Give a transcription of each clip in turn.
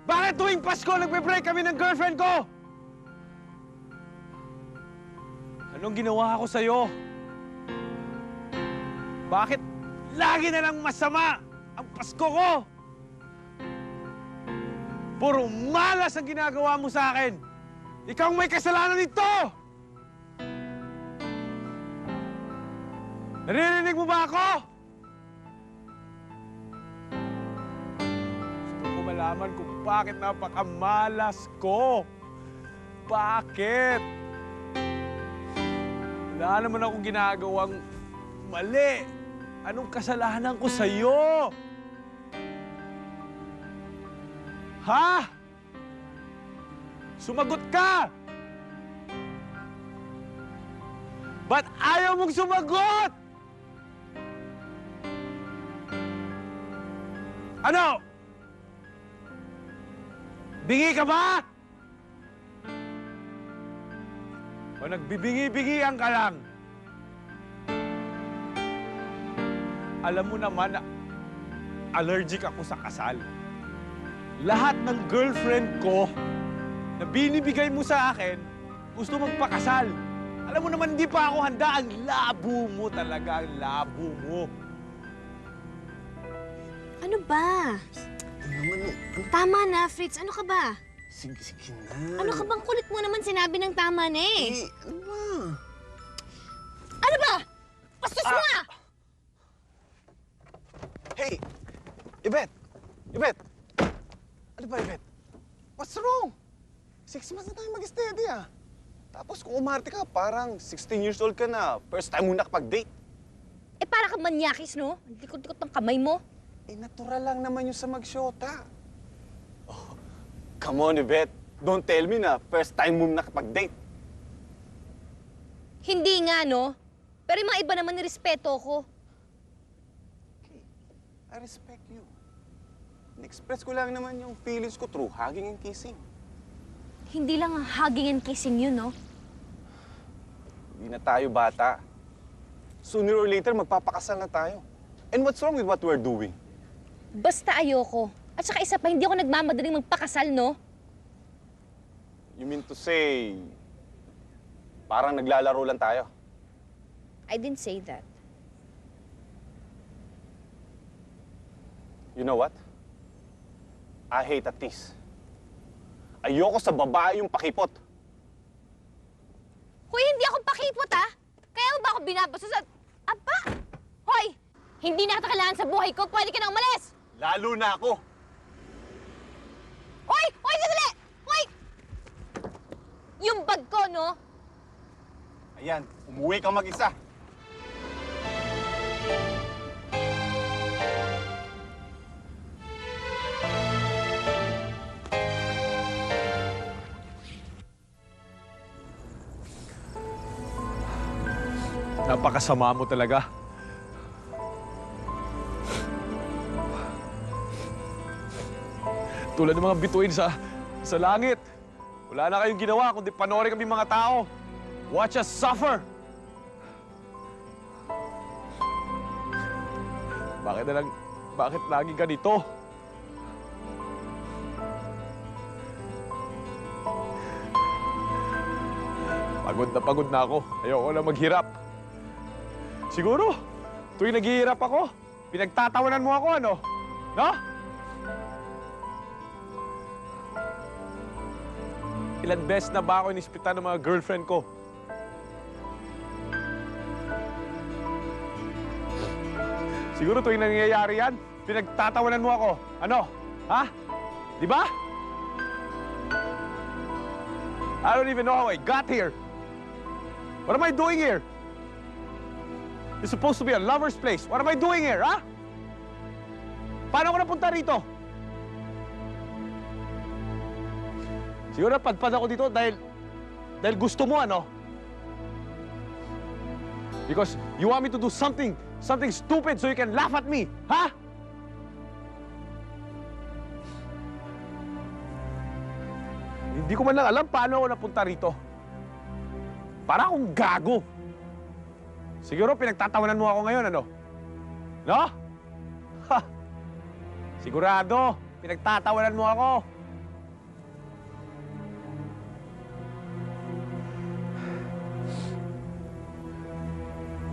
Bakit tuwing Pasko nagbe-break kami ng girlfriend ko? Anong ginawa ko sa'yo? Bakit lagi na lang masama ang Pasko ko? Puro malas ang ginagawa mo sa akin. Ikaw ang may kasalanan nito! Naririnig mo ba ako? Gusto ko malaman kung bakit napakamalas ko. Bakit? Wala naman akong ginagawang mali. Anong kasalanan ko sa'yo? Ha? Sumagot ka! Ba't ayaw mong sumagot? Ano? Bingi ka ba? O nagbibingi-bingian ka lang? Alam mo naman na allergic ako sa kasal. Lahat ng girlfriend ko na binibigay mo sa akin, gusto magpakasal. Alam mo naman, hindi pa ako handa. Ang labo mo talaga, ang labo mo. Ano ba? Tama na, Fritz. Ano ka ba? Sige na. Ano ka bang kulit mo naman sinabi ng tama na eh? Ano ba? Ano ba? Pastos mo nga! Hey! Yvette! Yvette! Ano ba, Yvette? What's wrong? 6 months na tayo mag-steady, ah. Tapos kung umarte ka, parang 16 years old ka na. First time mo nakapag-date. Eh, para ka manyakis, no? Ang likod-likod ng kamay mo. Eh, natural lang naman yung sa magsyota. Oh, come on, Yvette. Don't tell me na first time mo nakapag-date. Hindi nga, no? Pero yung mga iba naman nirespeto ko. Okay, I respect you. In-express ko lang naman yung feelings ko through hugging and kissing. Hindi lang ang hugging and kissing yun, no? Hindi na tayo bata. Sooner or later, magpapakasal na tayo. And what's wrong with what we're doing? Basta ayoko. At saka isa pa, hindi ako nagmamadaling magpakasal, no? You mean to say, parang naglalaro lang tayo? I didn't say that. You know what? I hate a tease. Ayoko sa babae yung pakipot. Hoy, hindi ako pakipot, ha? Kaya mo ba ako binabastos at... Aba! Hoy! Hindi na kita kailangan sa buhay ko. Pwede ka na umalis! Lalo na ako. Hoy! Hoy, sandali! Hoy! Yung bag ko, no? Ayan, umuwi ka mag-isa. Napakasama mo talaga. Tulad ng mga bituin sa langit. Wala na kayong ginawa kundi panoorin kami mga tao. Watch us suffer. Bakit lagi ganito? Pagod na ako. Ayoko na maghirap. Siguro, tuwing naghihirap ako, pinagtatawanan mo ako, ano? No? Ilan beses na ba ako inispitan ng mga girlfriend ko? Siguro tuwing nangyayari yan, pinagtatawanan mo ako. Ano? Ha? Di ba? I don't even know how I got here. What am I doing here? It's supposed to be a lover's place. What am I doing here, ha? Paano ako napunta rito? Siguro napadpad ako dito dahil gusto mo, ano? Because you want me to do something stupid so you can laugh at me, ha? Hindi ko man lang alam paano ako napunta rito. Para akong gago. Siguro pinagtatawanan mo ako ngayon, ano? No? Ha! Sigurado, pinagtatawanan mo ako.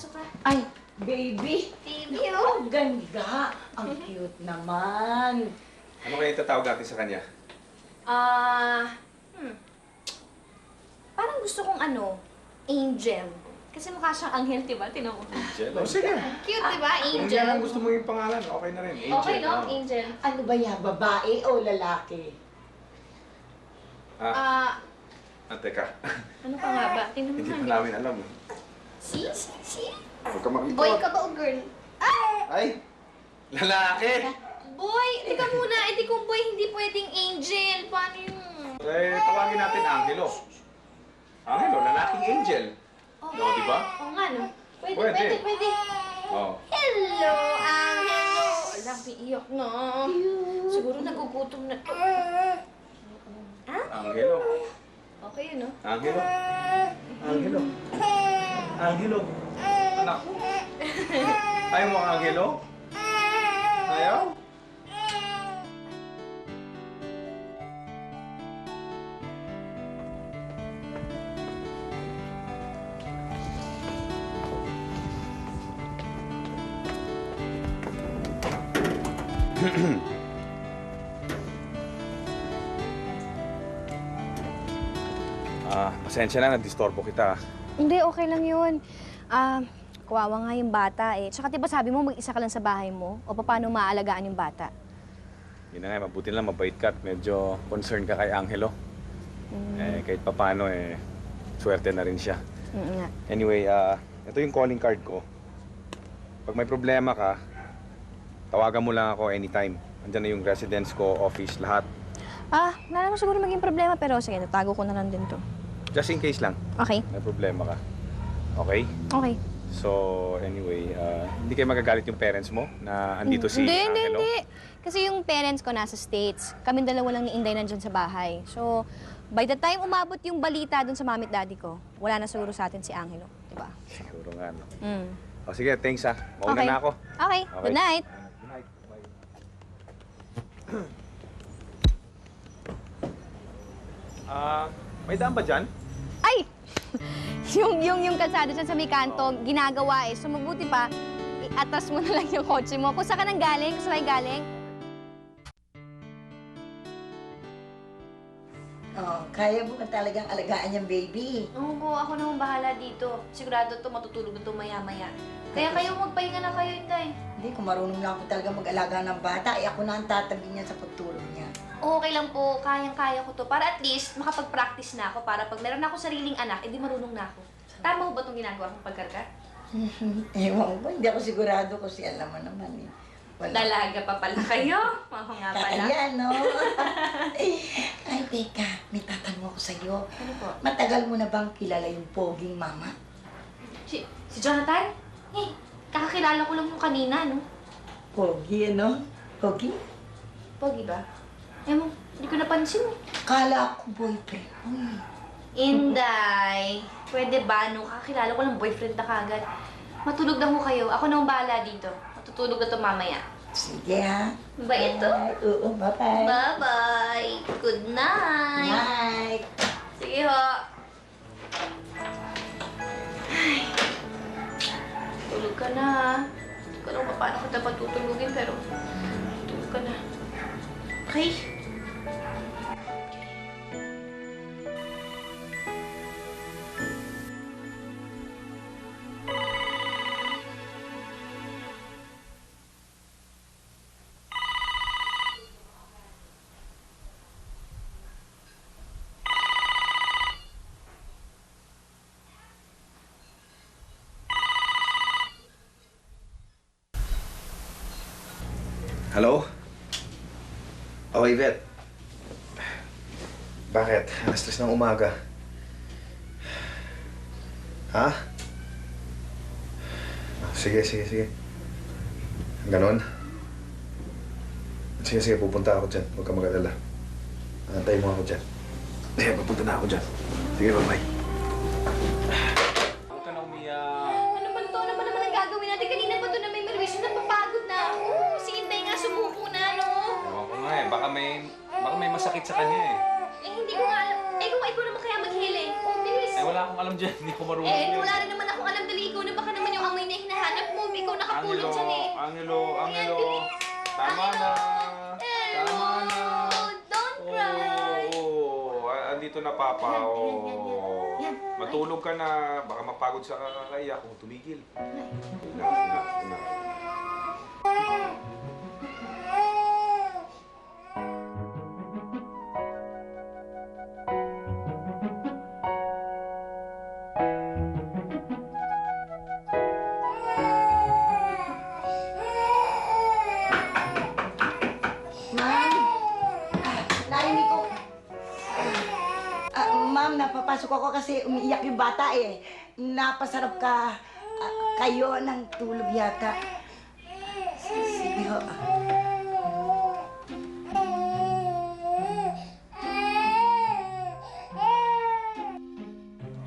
Pasok ka. Ay, baby! Baby, oh. Ang ganda! Ang cute naman! Ano kaya itatawag natin sa kanya? Parang gusto kong Angel. Kasi mukha siyang anghel, diba? Tinan mo. Angel? O sige. Cute, diba? Kung Angel. yan ang gusto mo yung pangalan, okay na rin. Angel. Okay, no? oh. Angel. Ano ba yan? Babae o lalaki? Teka. Ano pa nga ba? Tingnan mo Hindi nga. pa namin alam. See? Huwag ka makikot. Boy ka ba o girl? Ay! Lalaki! Boy! Teka muna. Di kung boy, hindi pwedeng angel. Paano yung... Tawagin natin Angelo. Angelo, lalaking angel. Oh, No, di ba? Oo nga, no? Pwede, Pwede. pwede, pwede. Oo. Hello, Angelo! Alam, iiyak na. Siguro nagugutom na to. Angelo. Okay yun, no? Angelo. Angelo. Angelo. Anak. Ayaw mo ang Angelo? Ayaw? Pasensya na, na-disturbo kita. Hindi, okay lang yun. Kawawa nga yung bata eh. Tsaka diba sabi mo mag-isa ka lang sa bahay mo? O paano maaalagaan yung bata? Yun na nga, mabuti lang, mabait ka at medyo concerned ka kay Angelo. Kahit papano swerte na rin siya. Nga. Anyway, ito yung calling card ko. Pag may problema ka, tawagan mo lang ako anytime. Andiyan na yung residence ko, office, lahat. Wala naman siguro maging problema pero sige, natago ko na lang din to. Just in case lang, Okay? may problema ka. Okay? Okay. So, anyway, hindi kayo magagalit yung parents mo na andito si Angelo? Hindi. Kasi yung parents ko nasa States. Kaming dalawa lang ni Inday nandyan sa bahay. So, by the time umabot yung balita dun sa mami at daddy ko, wala na siguro sa atin si Angelo. Diba? Siguro nga, no? Mm. O sige, thanks ha. Mauna Okay. na ako. Okay. Good night. Good night. Bye. May daan ba dyan? Ay! yung kalsada dyan sa may kanto, ginagawa eh. So, mabuti pa, i-atras mo na lang yung kotse mo. Kung saan ka nang galing, kung saan kayo galing. Oh, kaya mo ba talagang alagaan yung baby? Oo po, ako naman bahala dito. Sigurado to matutulog na to maya-maya. Kaya kayo magpahinga na kayo, Inday. Hindi, kung marunong lang ako talaga mag-alaga ng bata, ako na ang tatabi niya sa pagtulog niya. Okay lang po, kayang-kaya ko to. Para at least makapag-practice na ako. Para pag meron ako sariling anak, edi marunong na ako. Tama ba itong ginagawa kong pagkarga? Ewan ko ba, hindi ako sigurado kasi alam mo naman eh. Wala. Dalaga pa pala kayo. Oo nga pala. Ayan, no? Ay, teka, may tatanong ako sa'yo. Ano po? Matagal mo na bang kilala yung poging mama? Si Jonathan? Kakakilala ko lang yung kanina, no? Pogi, ano? Pogi? Pogi ba? Mo, hindi ko napansin mo. Kala ko boyfriend mo eh. Inday, pwede ba, no? Kakakilala ko lang boyfriend na kagad. Matulog na ho kayo. Ako na ang bahala dito. Matutulog na to mamaya. Sige ha. Ba ito? Oo, bye-bye. Bye-bye. Good night. Night. Sige ho. Ay. Tulog ka na, ha? Hindi ko alam kung paano kita patutulugin, pero tulog ka na. Okay? Hello? Oh, Yvette. Bakit? Alas 3 ng umaga. Ha? Sige. Ganon? Sige, pupunta ako dyan. Huwag ka mag-alala. Antayin mo ako dyan. Sige, pupunta na ako dyan. Sige, bye-bye. Huwag ka na umiyak. Ano ba naman ang gagawin natin? Kanina pa to na may merwisyo, napapagod na ako. Si Inday nga sumuko na, no? Ewan ko nga baka may masakit sa kanya eh. Hindi ko nga alam. Kung ikaw naman kaya mag-healing. Oh, bilis. Wala akong alam dyan. Hindi ko marunong Wala rin naman akong alam. Dali, ikaw na baka naman yung amoy Angelo, Angelo. Tama na. Tama na. Don't cry. Oo, andito na Papa. Oh. Yan. Matulog ka na. Baka mapagod sa kakaiyak kung tumigil. Na. Ma'am, narinig ko. Ma'am, napapasok ako kasi umiiyak yung bata eh. Napasarap kayo ng tulog yata. Sige ho.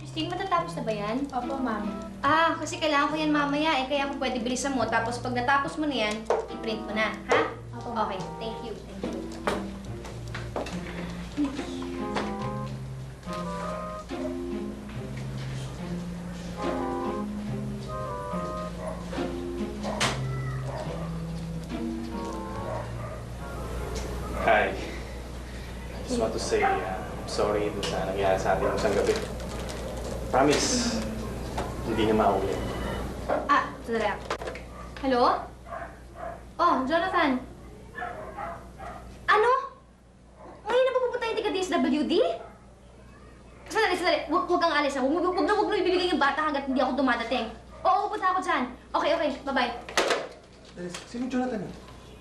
Christine, matatapos na ba yan? Opo, ma'am. Ah, kasi kailangan ko yan mamaya eh. Kaya kung pwede bilisan mo. Tapos pag natapos mo na yan, i-print mo na. Ha? Opo. Okay, thank you. Thank you. Hi. Just want to say, I'm sorry dun sa nangyari sa atin isang gabi. Promise, hindi na maulit. Ah, sandali lang. Hello? Oh, Jonathan. Ano? Ngayon na ba pupunta yung taga-DSWD? Sandali. Huwag kang alis. Huwag na ibibigay yung bata hanggat hindi ako dumadating. Oo, pupunta ako dyan. Okay. Bye-bye. Sino Jonathan?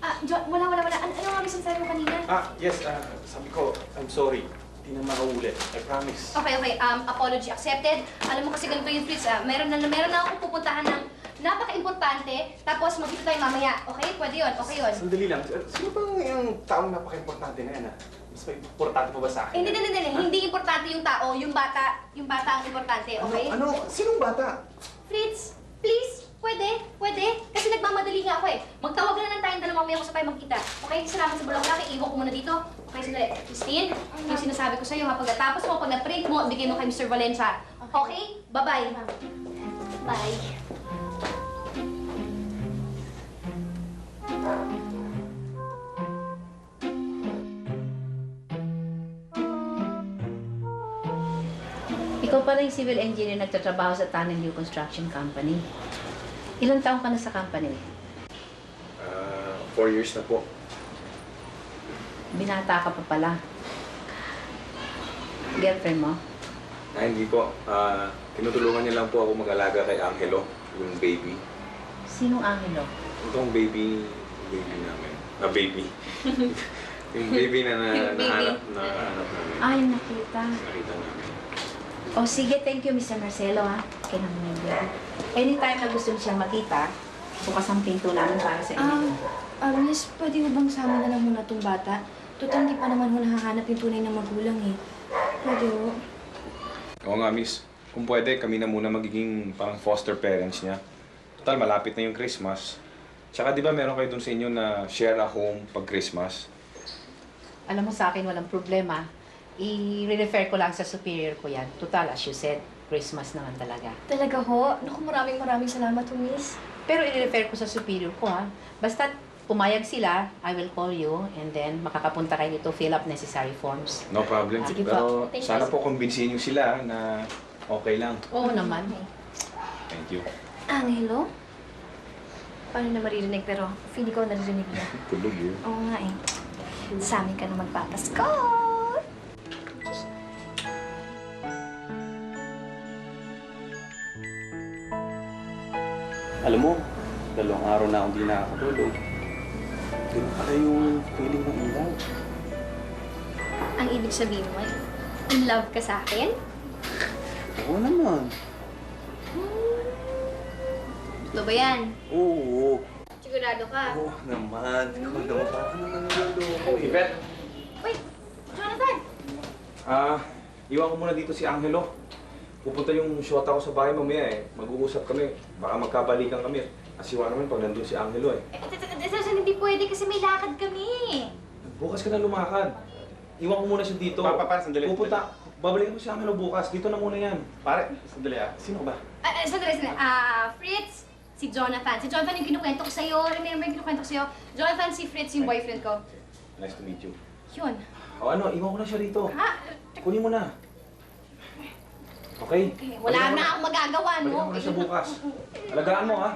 Ah, wala. Ano nga minsan sabi mo kanina? Yes, sabi ko, I'm sorry. Hindi na maulit. I promise. Okay. Apology accepted. Alam mo kasi ganito yung Fritz, meron na akong pupuntahan ng napaka-importante, tapos magkita tayo mamaya. Okay? Pwede yun. Okay yun. Sandali lang. Sino bang yung taong napaka-importante na yan, Mas may importante pa ba sa akin? Hindi. Hindi importante yung tao, yung bata ang importante, okay? Ano? Sinong bata? Fritz, please, pwede? Kasi nagmamadali nga ako eh. Magtawag na lang tayong dalawa mamaya kung sa tayo magkita. Okay? Salamat sa bulaklak, iiwan ko muna dito. Okay, sandali. Christine, yung sinasabi ko sa'yo, pag natapos mo, pag na-print mo, bigay mo kay Mr. Valencia. Okay? Bye-bye. Bye. Ikaw pala yung civil engineer nagtatrabaho sa Tunnel New Construction Company. Ilang taon ka na sa company? 4 years na po. Binata ka pa pala. Girlfriend mo? Hindi po. Tinutulungan niya lang po ako mag-alaga kay Angelo, yung baby. Sinong Angelo? Itong baby namin. Baby. Yung baby na nahanap namin. Ay, nakita. Nakita namin. O sige, thank you, Mr. Marcelo, ha. Kailangan mo yung baby. Anytime na gusto mo siyang makita, bukas ang pinto namin para sa inyo. Miss, pwede mo bang sama na lang muna itong bata? Total, hindi pa naman mo nahahanap yung tunay na magulang eh. Pwede mo? Oo nga, miss. Kung pwede, kami na muna magiging parang foster parents niya. Total, malapit na yung Christmas. Tsaka di ba meron kayo dun sa inyo na share a home pag Christmas? Alam mo sa akin, walang problema. I-refer ko lang sa superior ko yan. Total, as you said, Christmas naman talaga. Talaga ho? Naku, maraming salamat ho, miss. Pero i-refer ko sa superior ko, ha. Basta pumayag sila, I will call you, and then makakapunta kayo dito, fill up necessary forms. No problem. Sige Pero Thank you. sana po kumbinsihin niyo sila na okay lang. Oo naman. Thank you. Angelo? Paano na maririnig pero feeling ko naririnig niya. Tulog yun. Oo nga eh. Sa amin ka na magpapasko. Alam mo, 2 araw na akong di nakakatulog. Doon pala yung feeling ng love. Ang ibig sabihin mo, in love ka sa akin? Oo naman. Ito ba yan? Oo. Sigurado ka? Oo naman. Ikaw naman parang nangyayalo. Yvette! Wait! Jonathan! Iwan ko muna dito si Angelo. Pupunta yung shota ko sa bahay mamaya eh. Mag-uusap kami. Baka magkabalikan kami. Asiwa naman pag nandun si Angelo eh. Hindi pwede kasi may lakad kami. Bukas ka na lumakad. Iwan ko muna siya dito. Pare, sandali. Pupunta. Babalikan mo si Angelo bukas. Dito na muna yan. Pare, sandali Sino ka ba? Sandali. Fritz, Si Jonathan. Si Jonathan yung kinukwento ko sa'yo. Remember yung kinukwento ko sa'yo? Jonathan, si Fritz, yung boyfriend ko. Nice to meet you. Yun. O ano, iwan ko na siya rito. Ha? Kunin mo na. Okay? Okay, wala na akong magagawa, no? Balikan mo na siya bukas. Alagaan mo, ha?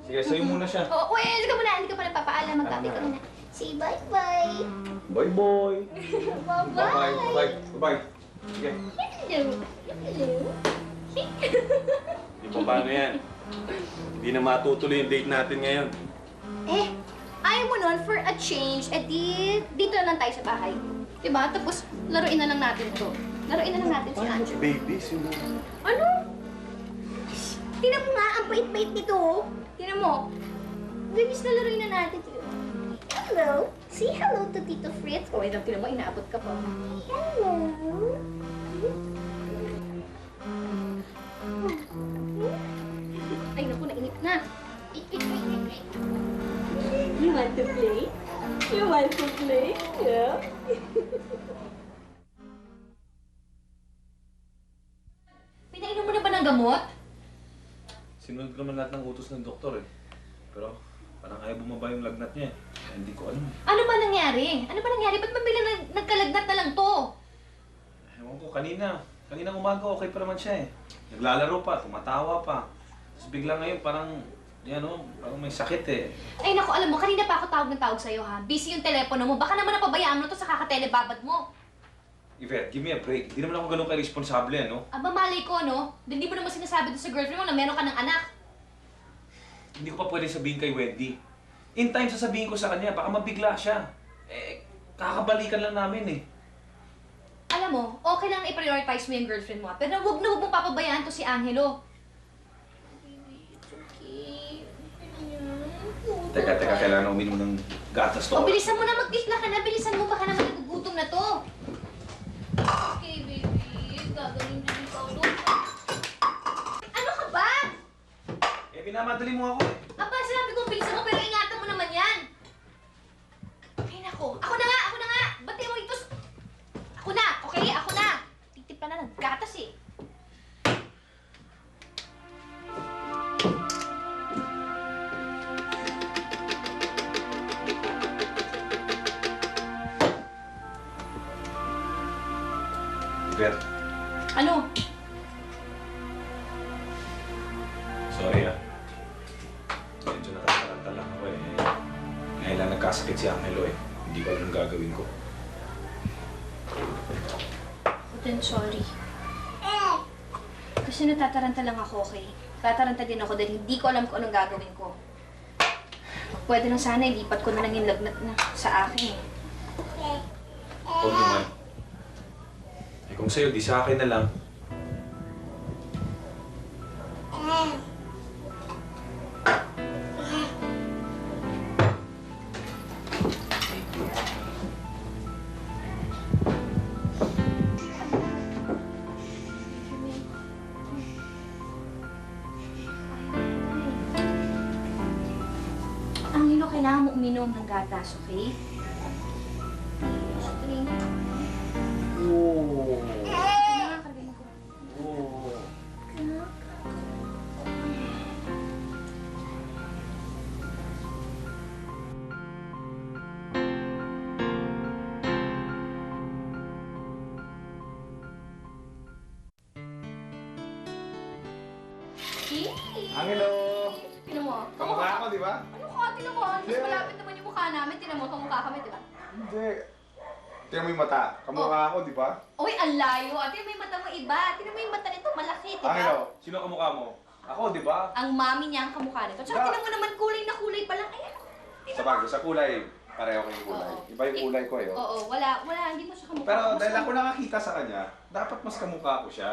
Sige, sa'yo muna siya. Oo, uy, hindi ka muna. Hindi ka pala papaalam. Magkape ka muna. Say bye-bye. Bye-bye. Bye-bye. Bye-bye. Bye-bye. Sige. Hello. Hello. Di ba paano yan? Hindi na matutuloy yung date natin ngayon. Eh, ayaw mo nun, for a change, dito na lang tayo sa bahay. Diba? Tapos, laruin na lang natin to. Laruin na lang natin si Angelo. Baby, sino? Ano? Tingnan mo nga, ang bait-bait nito, oh. Tingnan mo. Babies na laruin na natin. Hello. Say hello to Tito Fritz. Oh, tingnan mo, inaabot ka pa. Hello. Ay, naku, nainip na. You want to play? You want to play? Yeah. Pinainom mo na ba ng gamot? Sinunod ko naman lahat ng utos ng doktor eh. Pero parang ayaw bumaba yung lagnat niya eh. Kaya hindi ko alam eh. Ano ba nangyari? Ano ba nangyari? Ba't mabila nagkalagnat na lang to? Ewan ko, kaninang umaga okay pa naman siya eh. Naglalaro pa, tumatawa pa. Tapos bigla ngayon parang may sakit eh. Ay naku, alam mo, kanina pa ako tawag sa'yo ha. Busy yung telepono mo. Baka naman napabayaan mo to sa kakatelebabad mo. Yvette, give me a break. Hindi naman ako ganun ka-responsable eh, no? Aba, malay ko, no? Hindi mo naman sinasabi to sa girlfriend mo na meron ka ng anak. Hindi ko pa pwede sabihin kay Wendy. In time sasabihin ko sa kanya, baka mabigla siya. Kakabalikan lang namin eh. Alam mo, okay lang i-prioritize mo yung girlfriend mo. Pero huwag na huwag mong papabayaan to si Angelo. Teka, kailangan uminom ng gatas to. O, bilisan mo na, mag-isla ka na. Bilisan mo, baka naman nagugutom na to. Okay, baby. Gagaling din ikaw doon. Ano ka ba? Minamadali mo ako eh. Aba, sinabi ko, bilisan mo, pero ingatan mo naman yan. Ay, nako. Ako na nga, ako na nga. Ba't mo ito? Ako na, okay? Ako na. Titipla na ng gatas eh. Yvette, Ano? sorry ah. Medyo nakataranta lang ako eh. Ngayon lang nagkasakit si Angelo eh. Hindi ko alam ang gagawin ko. Then sorry. Kasi natataranta lang ako, okay? Tataranta din ako dahil hindi ko alam kung anong gagawin ko. Pwede lang sana, ilipat ko na lang yung lagnat na sa akin eh. Huwag naman. Eh kung sa'yo, di sa akin na lang. Angelo, kailangan mo uminom ng gatas, okay? Okay. Oo. Nakakarinig ko. Oo. Angelo! Tinan mo. Kamukha ako, di ba? Ano ka? Tinan mo. Mas malapit naman yung mukha namin. Tinan mo, kamukha kami, di ba? Hindi. Tingnan mo yung mata. Kamukha ako, di ba? Uy, ang layo. Ate, may mata mo iba. Tinan mo yung mata nito, malaki, di ba? Angelo! Sino kamukha mo? Ako, di ba? Ang mami niya ang kamukha nito. Tsaka Yeah. tinan mo naman, kulay na kulay pa lang. Ayan. Sa bagay, sa kulay, pareho ko yung kulay. Oo. Iba yung kulay ko eh. oh. Oo, wala, hindi mo siya kamukha. Pero Mas dahil ako nakakita sa kanya, dapat mas kamukha ko siya.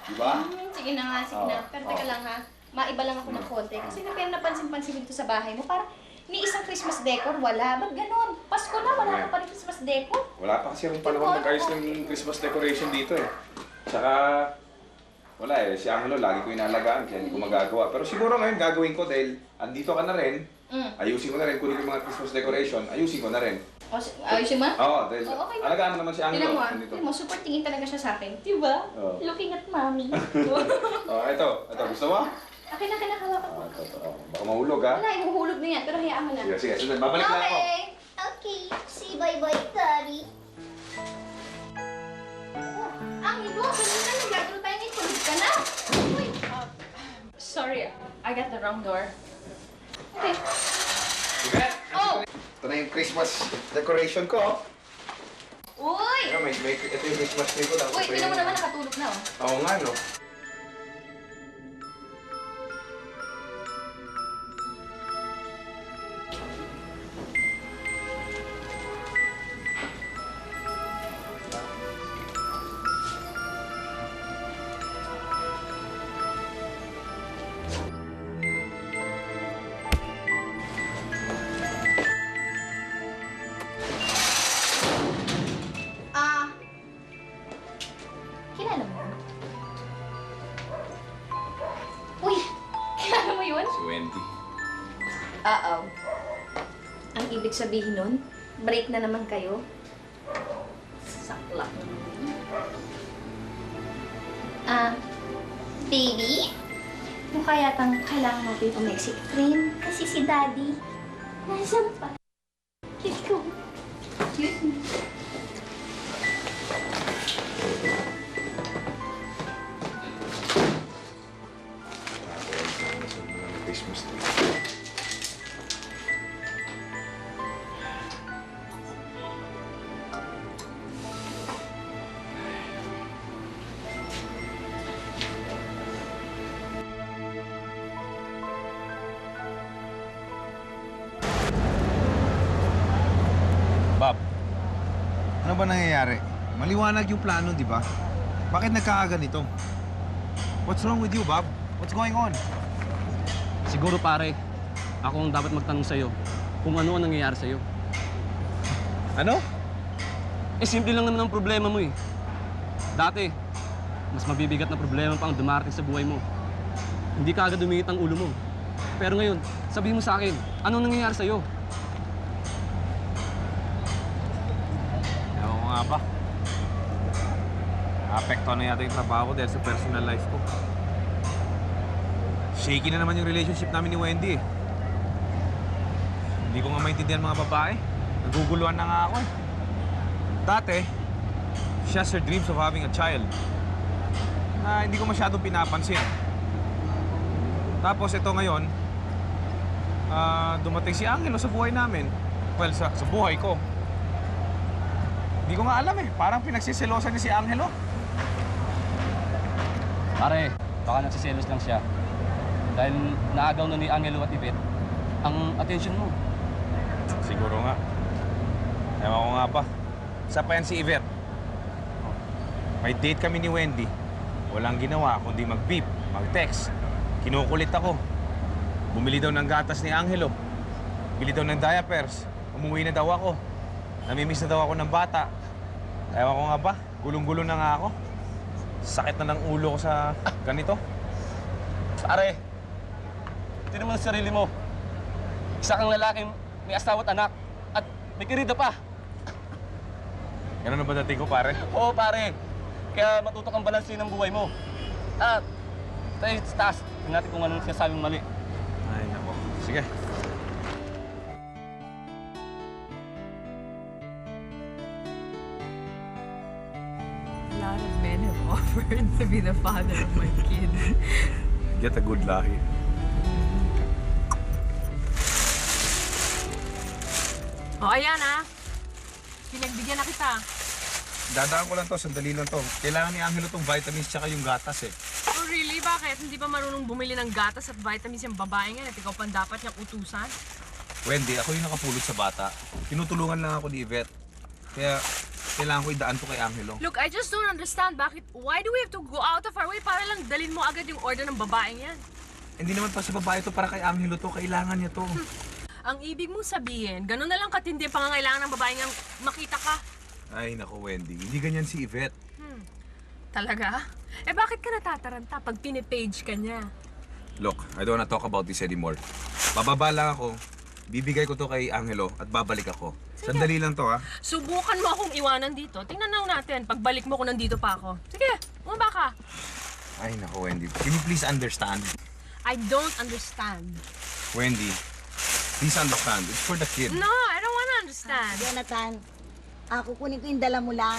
Di ba? Sige na nga, sige na. Oo, Pero teka oo. lang ha. Maiba lang ako ng konti. Kasi may napansin-pansin dito sa bahay mo. Parang ni isang Christmas decor, wala. Ba't ganun? Pasko na, wala ka pa rin Christmas decor. Wala pa kasi akong panahon mag-ayos ng Christmas decoration dito eh. Tsaka, wala eh. Si Angelo, lagi ko inalagaan kaya hindi ko magagawa. Pero siguro ngayon gagawin ko dahil andito ka na rin. Ayusin ko na rin, kunin ko yung mga Christmas decoration, ayusin ko na rin. O, ayusin mo? Oo, dahil Oo, okay. alagaan mo naman si Angelo. Tignan mo, Andito. tignan mo, super tingin talaga siya sa akin. Diba? Oo. Looking at mommy. Oh, ito, gusto mo? Akin na, hawakan mo. Baka mahulog, ha? Wala, ihuhulog na yan, pero hayaan mo na. Sige, sige. Babalik na ako. Okay. Say bye-bye, Daddy. Ang ino, kanina nagagano tayo ngayon. Tulog ka na. Uy. Sorry, I got the wrong door. Okay. Oh! Ito na yung Christmas decoration ko. Uy! Ito yung Christmas tree ko lang. Uy, tingnan mo naman, nakatulog na, oh. Oo nga, no? Kilala mo? Uy! Kilala mo yun? Si Wendy. Oo. Ang ibig sabihin nun, break na naman kayo? Saklap naman. Baby? Mukha yatang kailangan natin umexit cream kasi si Daddy nasaan pa? Let's go. Cute me. Christmas tree. Bob, ano ba nangyayari? Maliwanag yung plano, di ba? Bakit nagkakaganito? What's wrong with you, Bob? What's going on? Siguro pare, ako ang dapat magtanong sa'yo kung ano ang nangyayari sa'yo. Ano? Eh, simple lang naman ang problema mo eh. Dati, mas mabibigat na problema pa ang dumarating sa buhay mo. Hindi ka agad dumingit ang ulo mo. Pero ngayon, sabihin mo sa akin, anong nangyayari sa'yo? Ewan ko nga ba? Naapekto na yata yung trabaho ko dahil sa personal life ko. Shaky na naman yung relationship namin ni Wendy eh. Hindi ko nga maintindihan mga babae. Naguguluhan na nga ako eh. Dati, she has her dreams of having a child na hindi ko masyadong pinapansin. Tapos ito ngayon, dumating si Angelo sa buhay namin. Well, sa buhay ko. Hindi ko nga alam eh. Parang pinagsiselosan ni si Angelo. Pare, baka nagsiselos lang siya. Dahil naagaw na ni Angelo at Yvette ang attention mo. Siguro nga. Ewan ko nga pa. Isa pa yan si Yvette. May date kami ni Wendy. Walang ginawa kundi mag-beep, mag-text. Kinukulit ako. Bumili daw ng gatas ni Angelo. Bili daw ng diapers. Umuwi na daw ako. Namimiss na daw ako ng bata. Ewan ko nga ba, gulong-gulo na nga ako. Sakit na ng ulo ko sa ganito. Pare, tignan mo ang sarili mo. Isa kang lalaking may asawa at anak at may kirida pa. Ganun na ba dating ko, pare? Oo, pare. Kaya matuto kang balansin ng buhay mo. At tayo sa taas, tingnan natin kung anong sinasabing mali. Ay, nako. Sige. A lot of men have offered to be the father of my kid. Get a good lahi. O, ayan ah. Pinagbigyan na kita. Dadaan ko lang to, sandali lang to. Kailangan ni Angelo tong vitamins tsaka yung gatas eh. Oh, really? Bakit? Hindi ba marunong bumili ng gatas at vitamins yung babae nga at ikaw pang dapat niyang utusan? Wendy, ako yung nakapulot sa bata. Tinutulungan lang ako ni Yvette. Kaya kailangan ko idaan to kay Angelo. Look, I just don't understand why do we have to go out of our way para lang dalhin mo agad yung order ng babaeng yan? Hindi naman pa sa babae to, para kay Angelo to. Kailangan niya to. Ang ibig mong sabihin, ganun na lang katindi ang pangangailangan ng babaeng yang makita ka. Ay, nako Wendy. Hindi ganyan si Yvette. Talaga? Eh bakit ka natataranta pag pinipage ka niya? Look, I don't wanna talk about this anymore. Bababa lang ako. Bibigay ko to kay Angelo at babalik ako. Sandali lang to, ha? Subukan mo akong iwanan dito. Tingnan na natin. Pagbalik mo kung nandito pa ako. Sige, bumaba ka. Ay, nako Wendy. Can you please understand? I don't understand. Wendy, please understand. It's for the kid. No, I don't wanna understand. Jonathan, kukunin ko yung dala mo lang.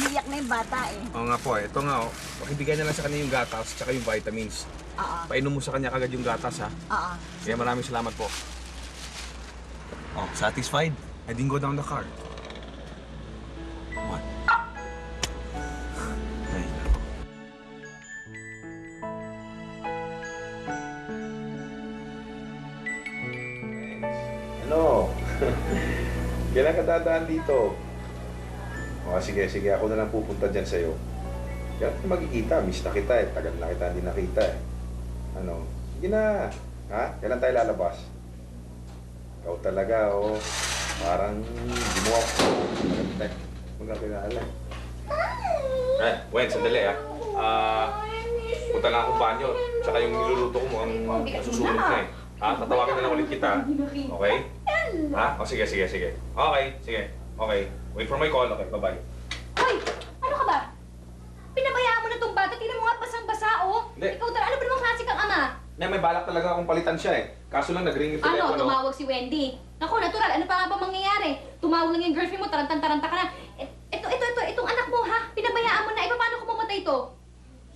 Umiiyak na yung bata eh. Oo nga po, ito nga pakibigay na lang sa kanya yung gatas tsaka yung vitamins. Oo. Painom mo sa kanya kagad yung gatas, ha? Oo. Kaya maraming salamat po. Oh, satisfied? I didn't go down the card. What? Ay, nako. Ano? Kailan ka dadaan dito? O, sige, ako na lang pupunta dyan sa'yo. Kailan tayo magkikita? Miss na kita eh. Tagal na kita hindi nakita eh. Ano? Sige na. Ha? Kailan tayo lalabas? Ikaw talaga, oh. Parang ginuwa ko. Huwag na pinaalala. Wen, sandali, ha? Punta lang akong banyo. Tsaka yung niluluto ko mo ang nasusunog na eh. Tatawagan na lang ulit kita. Okay? Ha? O, sige. Okay, sige. Okay. Wait for my call. Okay, bye-bye. Hoy! Ano ka ba? Pinabayaan mo na tong bata. Tingnan mo nga, basang-basa, oh. Hindi. Ikaw talaga, ano ba namang klase kang ama? May balak talaga akong palitan siya eh. Kaso lang nag-ring yung telepono. Ano? Tumawag si Wendy. Naku, natural. Ano pa nga ba mangyayari? Tumawag lang yung girlfriend mo, tarantang-taranta ka na. Itong anak mo, ha? Pinabayaan mo na. Paano kung mamatay ito?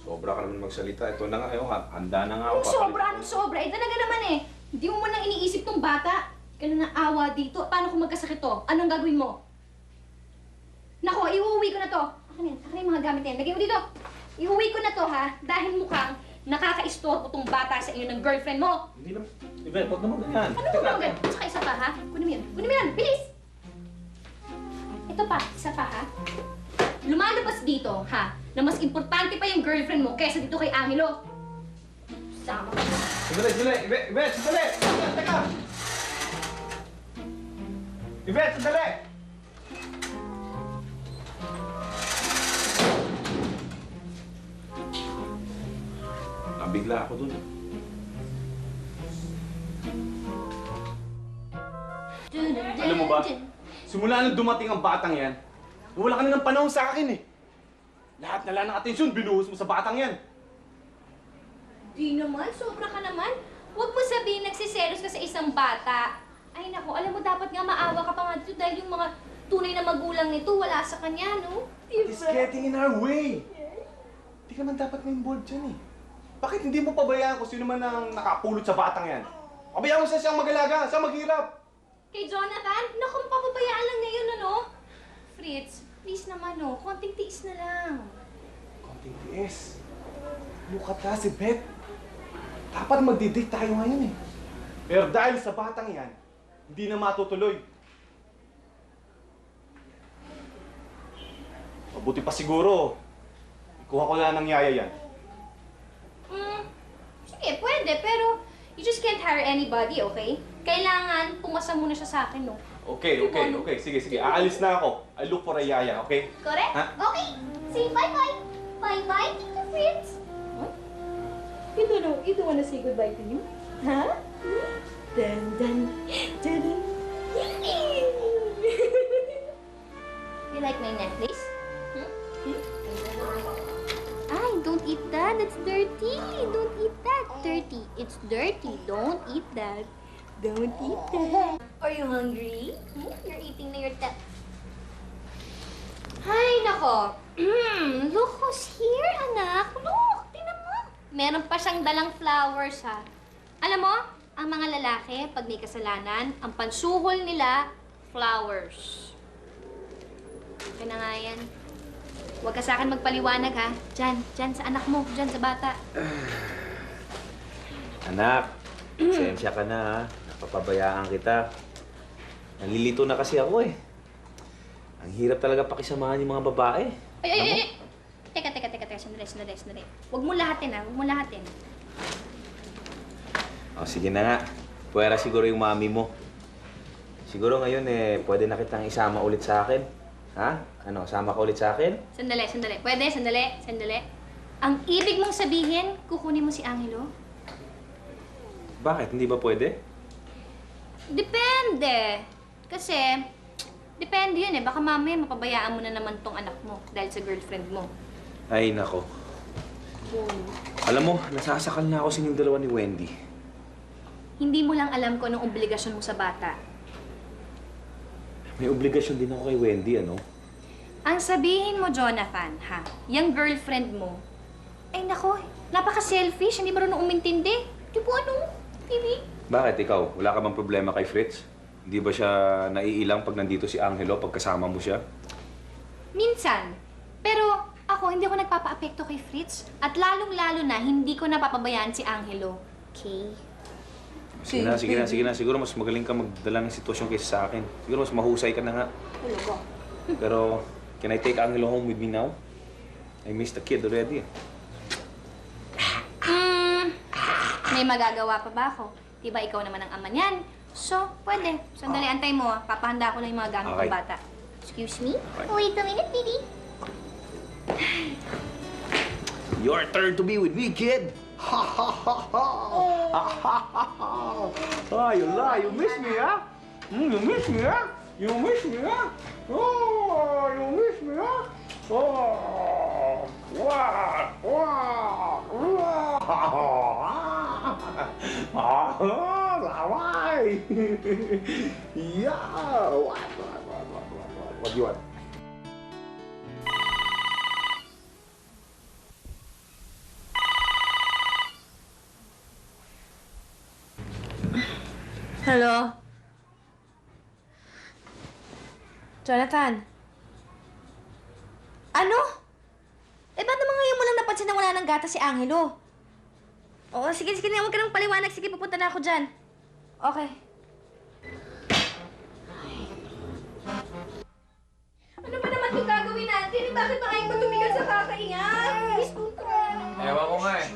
Sobra ka naman magsalita. Ito na nga, handa na nga ako. Anong sobra? Talaga naman eh. Hindi mo man lang iniisip tong bata. Ganun na awa dito. Paano kung magkasakit to? Anong gagawin mo? Naku, iuwi ko na to. Akin yung mga gamit na yan. Lagay mo dito. Iuwi ko na to, ha? Dahil mukhang nakaka-istorbo tong bata sa iyo ng girlfriend mo. Hindi naman. Ibe, huwag naman ganyan. Ano mo naman? Tsaka isa pa, ha? Kunin mo yan. Kunin mo yan. Bilis! Ito pa. Isa pa, ha? Lumalabas dito, ha? Na mas importante pa yung girlfriend mo kaysa dito kay Angelo. Sama ka. Sandali. Ibe, sandali. Teka. Ibe, sandali. Nabigla ako dun. Alam mo ba, simula nang dumating ang batang yan, wala ka na ng panahon sa akin eh. Lahat na lang ng atensyon, binuhos mo sa batang yan. Di naman, sobra ka naman. Huwag mo sabihin nagsiselos ka sa isang bata. Ay naku, alam mo dapat nga maawa ka pa nga dito dahil yung mga tunay na magulang nito wala sa kanya, no? It's getting in our way. Hindi ka naman dapat na-involved dyan eh. Bakit hindi mo pabayaan kung sino man ang nakapulot sa batang yan? Pabayaan mo siya siyang mag-alaga, siyang maghirap. Kay Jonathan, naku, papabayaan lang ngayon, ano? Fritz, please naman, no? Konting tiis na lang. Konting tiis. Look at that, si Beth. Dapat magdi-date tayo ngayon eh. Pero dahil sa batang yan, hindi na matutuloy. Mabuti pa siguro, ikuha ko na ng yaya yan. Sige, pwede, pero you just can't hire anybody, okay? Kailangan pumasa muna siya sa akin, no? Okay. Sige. Aalis na ako. I look for a yaya, okay? Correct? Ha? Okay. Say bye-bye. Bye-bye, Tito Fritz. What? You don't wanna say goodbye to you? Huh? Dun, dun, dun, dun. You like my necklace? Ay, don't eat that. That's dirty. Don't eat that. Dirty. It's dirty. Don't eat that. Don't eat that. Are you hungry? You're eating na your Ay, nako. Look who's here, anak. Look, tingnan mo. Meron pa siyang dalang flowers, ha. Alam mo, ang mga lalaki, pag may kasalanan, ang pansuhol nila, flowers. Kaya na nga yan. Huwag ka sa akin magpaliwanag, ha? Diyan, sa anak mo. Diyan, sa bata. Anak, pasensya ka na ha. Napapabayaan kita. Nalilito na kasi ako eh. Ang hirap talaga pakisamahan yung mga babae. Ay! Teka. Sandali. Huwag mo lahatin, ha? Huwag mo lahatin. O, sige na nga. Pwera siguro yung mami mo. Siguro ngayon eh, pwede na kitang isama ulit sa akin. Ha? Ano, sama ka ulit sa akin? Sandali. Pwede, sandali. Ang ibig mong sabihin, kukunin mo si Angelo? Bakit? Hindi ba pwede? Depende. Kasi, depende yun eh. Baka mamaya mapabayaan mo na naman tong anak mo dahil sa girlfriend mo. Ay, nako. Alam mo, nasasakal na ako sa inyong dalawa ni Wendy. Hindi mo lang alam ko anong obligasyon mo sa bata. May obligasyon din ako kay Wendy, ano? Ang sabihin mo, Jonathan, ha? Yung girlfriend mo, ay nako, napaka-selfish, hindi marunong umintindi. Di po ano, baby? Bakit ikaw? Wala ka bang problema kay Fritz? Hindi ba siya naiilang pag nandito si Angelo pag kasama mo siya? Minsan. Pero ako, hindi ako nagpapa-apekto kay Fritz. At lalong-lalo na, hindi ko napapabayaan si Angelo. Okay? Sige na. Siguro mas magaling ka magdala ng sitwasyon kaysa sa akin. Siguro mas mahusay ka na nga. Talaga. Pero, can I take Angelo home with me now? I miss the kid already. May magagawa pa ba ako? Diba ikaw naman ang ama niyan? So, pwede. Sandali, antay mo. Papahanda ko lang yung mga gamit ng bata. Excuse me? Wait a minute, baby. Your turn to be with me, kid! Ha ha ha ha! Ah, you miss me, ha? You miss me, ha? You miss me, ha? Oh, you miss me, ha? Oh, wow, wow, wow! Ah, laway! Yeah! What do you want? Hello? Jonathan? Ano? Eh, ba't naman ngayon mo lang napansin na wala ng gata si Angelo? Oo, sige, na. Huwag ka nang paliwanag. Sige, pupunta na ako dyan. Okay. Ano ba naman ito gagawin natin? Eh, bakit ba ngayon ba tumigal sa kakaingat? Please, punta. Ewan ko nga eh.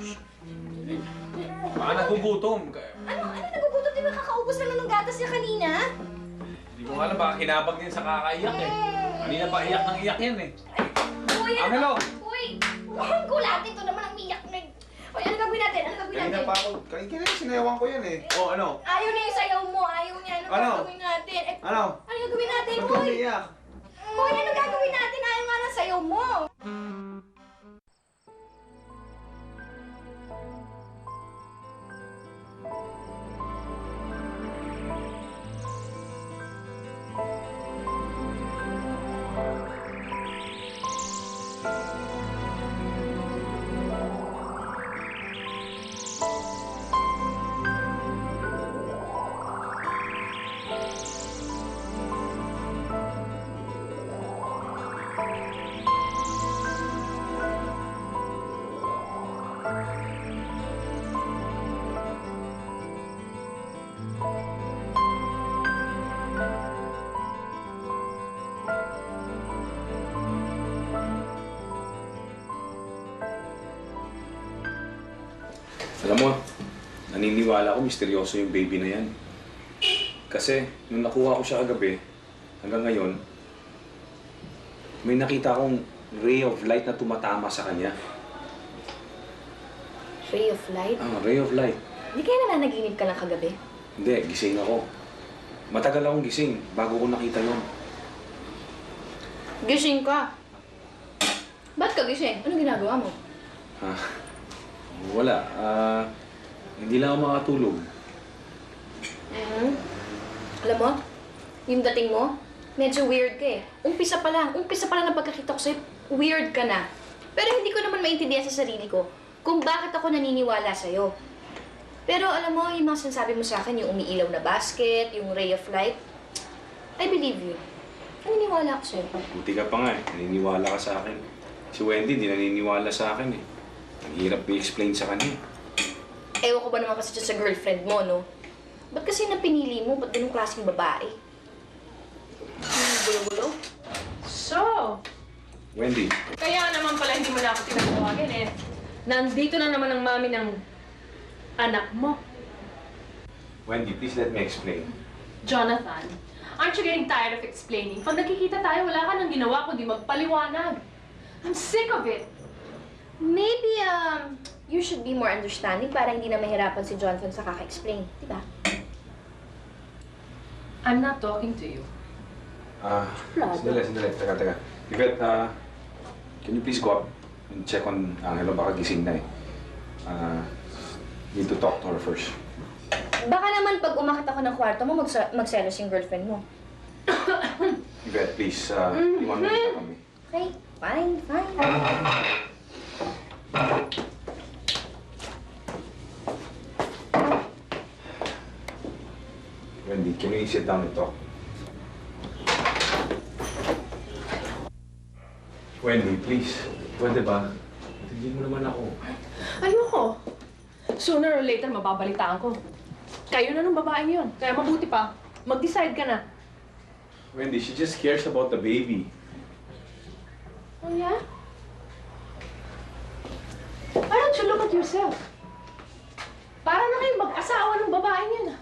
Baka nagugutom. Ano nagugutom? Di ba kakaubos lang ng gatas niya kanina? Hindi ko alam, baka kinabag din sa kakaiyak eh. Kanina pa iyak ng iyak yan eh. Uy, Angelo! Uy! Huwag gulatin. Ito naman ang miyak na... Uy, ano gagawin natin? Kanina pa ako, kanina sinayawan ko yan eh. Oh, ano? Ayaw na yung sayaw mo. Ayaw niya. Ano gagawin natin? Eh, Ano? ano gagawin natin? Ba't ka Uy! umiiyak? Uy, ano gagawin natin? Ayaw nga ng sayaw mo. Alam mo, naniniwala ako misteryoso yung baby na yan. Kasi, nung nakuha ko siya kagabi, hanggang ngayon, may nakita akong ray of light na tumatama sa kanya. Ray of light? Ray of light. Hindi kaya nananaginip ka lang kagabi? Hindi, gising ako. Matagal akong gising bago ko nakita yun. Gising ka. Ba't ka gising? Anong ginagawa mo? Wala. Hindi lang ako makatulog. Alam mo, yung dating mo, medyo weird ka eh. Umpisa pa lang ng pagkakita ko sa'yo, weird ka na. Pero hindi ko naman maintindihan sa sarili ko kung bakit ako naniniwala sa'yo. Pero alam mo, yung mga sinasabi mo sa akin, yung umiilaw na basket, yung ray of light, I believe you. Naniniwala ako sa'yo. Buti ka pa nga eh. Naniniwala ka sa akin. Si Wendy, hindi naniniwala sa akin eh. Ang hirap i-explain sa kanya. Ewan ko ba naman kasi dyan sa girlfriend mo, no? Ba't kasi na pinili mo? Ba't ganung klaseng babae? Gulo-gulo? So, Wendy. kaya naman pala hindi mo na ako tinatawagin eh. Nandito na naman ang mami ng anak mo. Wendy, please let me explain. Jonathan, aren't you getting tired of explaining? Pag nakikita tayo, wala ka nang ginawa kundi magpaliwanag. I'm sick of it. Maybe, you should be more understanding para hindi na mahirapan si Jonathan sa kaka-explain, di ba? I'm not talking to you. Sandali. Teka. Yvette, can you please go up and check on Angelo? Baka gising na eh. Need to talk to her first. Baka naman pag umakit ako ng kwarto mo, magselos yung girlfriend mo. Yvette, please, iwan mo na kami. Okay, fine. Wendy, can we sit down and talk? Wendy, please. Pwede ba? Tigil mo naman ako. Ayoko. Sooner or later, mababalitaan ko. Kayo na nung babaeng yun. Kaya mabuti pa, mag-decide ka na. Wendy, she just cares about the baby. Oh, yeah? Why don't you look at yourself? Para na kayong mag-asawa ng babaeng yun, ah.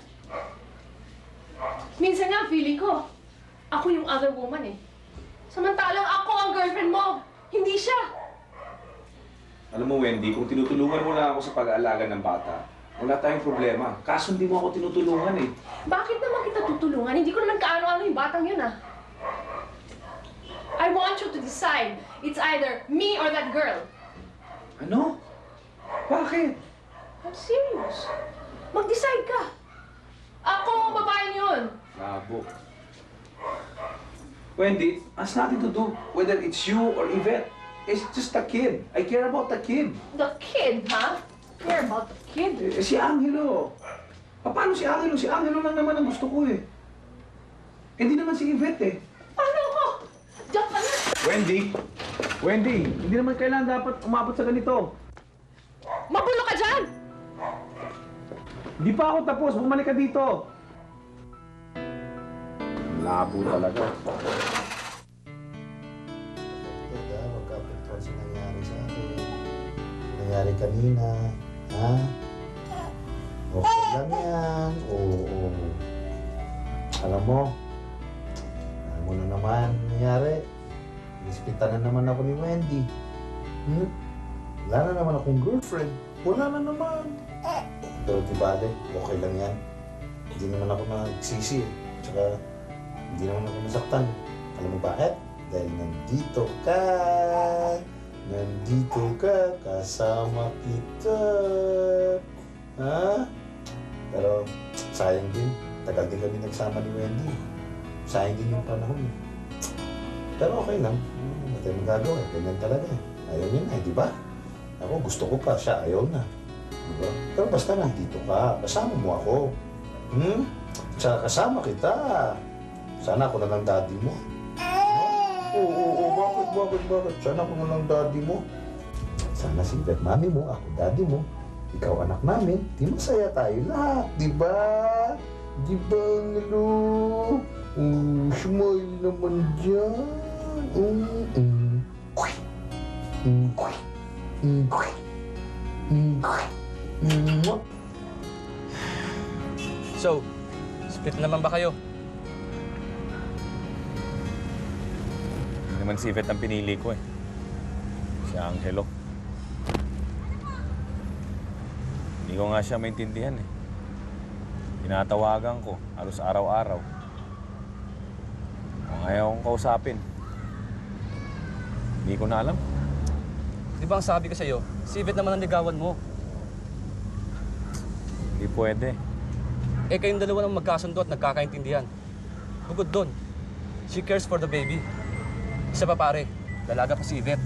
Minsan nga, feeling ko, ako yung other woman, eh. Samantalang ako ang girlfriend mo, hindi siya. Alam mo, Wendy, kung tinutulungan mo lang ako sa pag-aalaga ng bata, wala tayong problema. Kaso hindi mo ako tinutulungan, eh. Bakit naman kita tutulungan? Hindi ko naman kaano-ano yung batang yun, ah. I want you to decide. It's either me or that girl. Ano? Bakit? I'm serious. Mag-decide ka. Ako ang babaeng yun. Labo. Wendy, it has nothing to do whether it's you or Yvette. It's just a kid. I care about the kid. The kid, ha? Care about the kid? Si Angelo. Paano si Angelo? Si Angelo lang naman ang gusto ko, eh. Hindi naman si Yvette, eh. Paano ko? Diyan ka na. Wendy, hindi naman kailangan dapat umabot sa ganito. Mabulo ka dyan! Hindi pa ako tapos. Bumalik ka dito. Labo talaga. Huwag ka apektuhan sa nangyari sa akin. Nangyari kanina. Ha? Okay lang yan. Oo. Alam mo na naman nangyari. Ispitan na naman ako ni Wendy. Wala na naman akong girlfriend. Wala na naman. Pero di bale, okay lang yan. Hindi naman ako nagsisi. Tsaka, hindi naman ako nasaktan. Alam mo bakit? Dahil nandito ka. Nandito ka. Kasama kita. Ha? Pero, sayang din. Tagal din kami nagsama ni Wendy. Sayang din yung panahon. Pero okay lang. Hindi tayo magagawa. Ganyan talaga. Ayaw niya na, di ba? Ako, gusto ko pa. Siya, ayaw na. Diba? Pero basta nandito ka, kasama mo ako. Tsaka kasama kita. Sana ako na lang daddy mo. Oo, bakit? Sana ako na lang daddy mo. Sana si Beth, mami mo, ako daddy mo. Ikaw anak namin, di masaya tayo lahat, di ba? Di ba, Angelo? Smile naman dyan. So, split naman ba kayo? Hindi naman si Yvette ang pinili ko, eh. Si Angelo. Hindi ko nga siya maintindihan, eh. Tinatawagan ko, halos araw-araw. Kung ayaw kong kausapin, hindi ko na alam. Di ba ang sabi ko sa'yo, si Yvette naman ang ligawan mo. Hindi pwede. Eh kayong dalawa nang magkasundo at nagkakaintindihan. Bukod doon, she cares for the baby. Isa pa pare, dalaga pa si Yvette.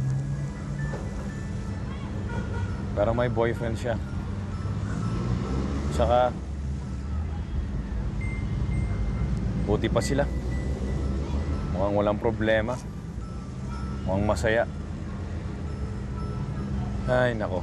Pero may boyfriend siya. Tsaka, buti pa sila. Mukhang walang problema. Mukhang masaya. Ay, nako.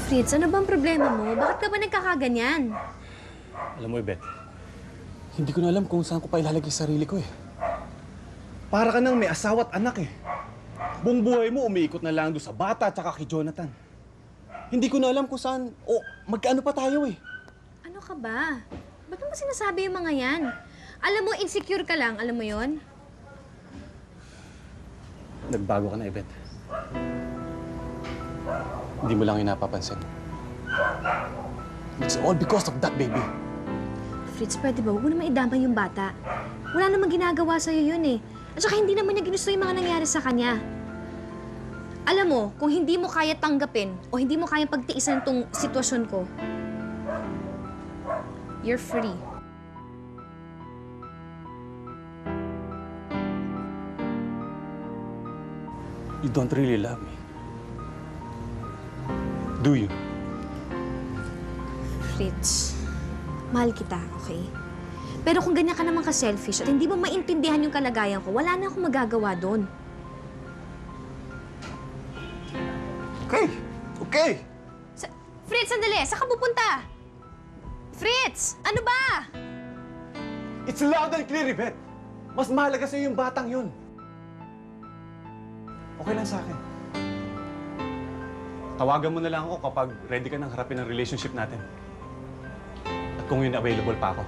Fritz, ano bang problema mo? Bakit ka ba nagkakaganyan? Alam mo, Ibet, hindi ko na alam kung saan ko pa ilalagay sarili ko eh. Para ka nang may asawa at anak eh. Buong buhay mo umiikot na lang doon sa bata at saka kay Jonathan. Hindi ko na alam kung saan o magkaano pa tayo eh. Ano ka ba? Ba't mo sinasabi yung mga yan? Alam mo, insecure ka lang. Alam mo yon? Nagbago ka na, Ibet. Hindi mo lang yung napapansin. It's all because of that, baby. Fritz, pwede ba? Huwag mo naman idamay yung bata. Wala namang ginagawa sa'yo yun eh. At saka hindi naman niya ginusto yung mga nangyari sa kanya. Alam mo, kung hindi mo kaya tanggapin o hindi mo kaya pagtiisan itong sitwasyon ko, you're free. You don't really love me. Do you? Fritz, mahal kita, okay? Pero kung ganyan ka naman ka-selfish at hindi mo maintindihan yung kalagayan ko, wala na akong magagawa doon. Okay, okay. Fritz, sandali! Saan ka pupunta? Fritz! Ano ba? It's loud and clear, Ibet. Mas mahalaga sa'yo yung batang yun. Okay lang sa akin. Tawagan mo na lang ako kapag ready ka nang harapin ang relationship natin. At kung yun available pa ako.